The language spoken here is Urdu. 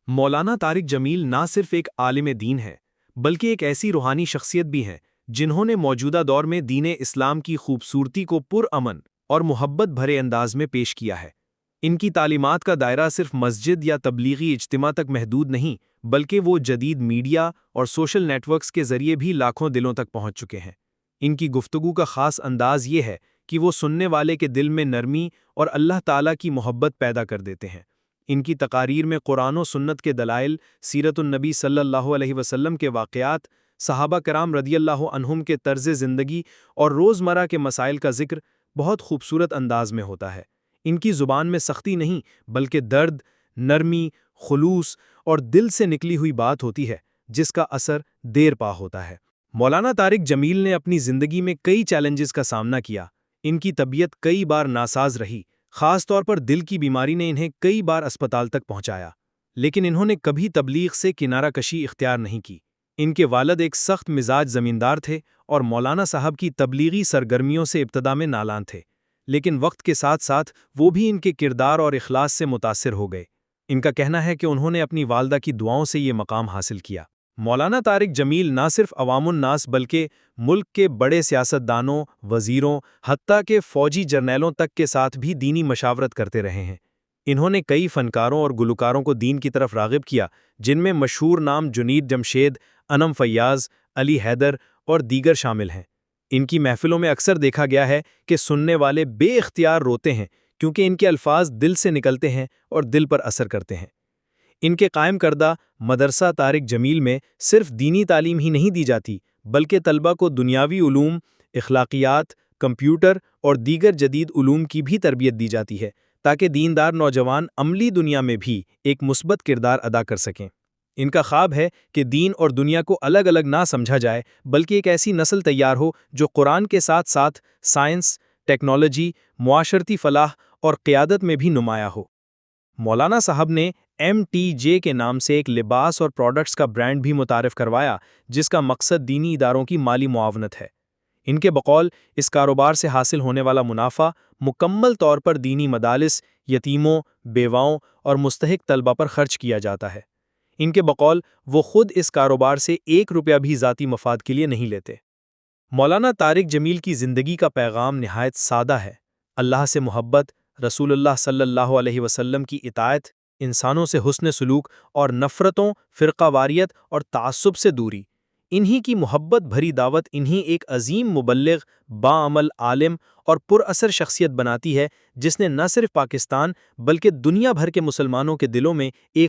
مولانا طارق جمیل نہ صرف ایک عالم دین ہے بلکہ ایک ایسی روحانی شخصیت بھی ہیں جنہوں نے موجودہ دور میں دین اسلام کی خوبصورتی کو پرامن اور محبت بھرے انداز میں پیش کیا ہے۔ ان کی تعلیمات کا دائرہ صرف مسجد یا تبلیغی اجتماع تک محدود نہیں بلکہ وہ جدید میڈیا اور سوشل نیٹ ورکس کے ذریعے بھی لاکھوں دلوں تک پہنچ چکے ہیں۔ ان کی گفتگو کا خاص انداز یہ ہے کہ وہ سننے والے کے دل میں نرمی اور اللہ تعالیٰ کی محبت پیدا کر دیتے ہیں۔ ان کی تقاریر میں قرآن و سنت کے دلائل، سیرت النبی صلی اللہ علیہ وسلم کے واقعات، صحابہ کرام رضی اللہ عنہم کے طرز زندگی اور روزمرہ کے مسائل کا ذکر بہت خوبصورت انداز میں ہوتا ہے۔ ان کی زبان میں سختی نہیں بلکہ درد، نرمی، خلوص اور دل سے نکلی ہوئی بات ہوتی ہے جس کا اثر دیر پا ہوتا ہے۔ مولانا طارق جمیل نے اپنی زندگی میں کئی چیلنجز کا سامنا کیا۔ ان کی طبیعت کئی بار ناساز رہی، خاص طور پر دل کی بیماری نے انہیں کئی بار اسپتال تک پہنچایا، لیکن انہوں نے کبھی تبلیغ سے کنارہ کشی اختیار نہیں کی۔ ان کے والد ایک سخت مزاج زمیندار تھے اور مولانا صاحب کی تبلیغی سرگرمیوں سے ابتدا میں نالان تھے، لیکن وقت کے ساتھ ساتھ وہ بھی ان کے کردار اور اخلاص سے متاثر ہو گئے۔ ان کا کہنا ہے کہ انہوں نے اپنی والدہ کی دعاؤں سے یہ مقام حاصل کیا۔ مولانا طارق جمیل نہ صرف عوام الناس بلکہ ملک کے بڑے سیاستدانوں، وزیروں، حتیٰ کہ فوجی جرنیلوں تک کے ساتھ بھی دینی مشاورت کرتے رہے ہیں۔ انہوں نے کئی فنکاروں اور گلوکاروں کو دین کی طرف راغب کیا، جن میں مشہور نام جنید جمشید، انم فیاض، علی حیدر اور دیگر شامل ہیں۔ ان کی محفلوں میں اکثر دیکھا گیا ہے کہ سننے والے بے اختیار روتے ہیں کیونکہ ان کے الفاظ دل سے نکلتے ہیں اور دل پر اثر کرتے ہیں۔ ان کے قائم کردہ مدرسہ طارق جمیل میں صرف دینی تعلیم ہی نہیں دی جاتی بلکہ طلبہ کو دنیاوی علوم، اخلاقیات، کمپیوٹر اور دیگر جدید علوم کی بھی تربیت دی جاتی ہے تاکہ دیندار نوجوان عملی دنیا میں بھی ایک مثبت کردار ادا کر سکیں۔ ان کا خواب ہے کہ دین اور دنیا کو الگ الگ نہ سمجھا جائے بلکہ ایک ایسی نسل تیار ہو جو قرآن کے ساتھ ساتھ سائنس، ٹیکنالوجی، معاشرتی فلاح اور قیادت میں بھی نمایاں ہو۔ مولانا صاحب نے MTJ کے نام سے ایک لباس اور پروڈکٹس کا برانڈ بھی متعارف کروایا جس کا مقصد دینی اداروں کی مالی معاونت ہے۔ ان کے بقول اس کاروبار سے حاصل ہونے والا منافع مکمل طور پر دینی مدارس، یتیموں، بیواؤں اور مستحق طلبہ پر خرچ کیا جاتا ہے۔ ان کے بقول وہ خود اس کاروبار سے 1 روپیہ بھی ذاتی مفاد کے لیے نہیں لیتے۔ مولانا طارق جمیل کی زندگی کا پیغام نہایت سادہ ہے: اللہ سے محبت، رسول اللہ صلی اللہ علیہ وسلم کی اطاعت، انسانوں سے حسن سلوک اور نفرتوں، فرقہ واریت اور تعصب سے دوری۔ انہی کی محبت بھری دعوت انہی ایک عظیم مبلغ، باعمل عالم اور پر اثر شخصیت بناتی ہے جس نے نہ صرف پاکستان بلکہ دنیا بھر کے مسلمانوں کے دلوں میں ایک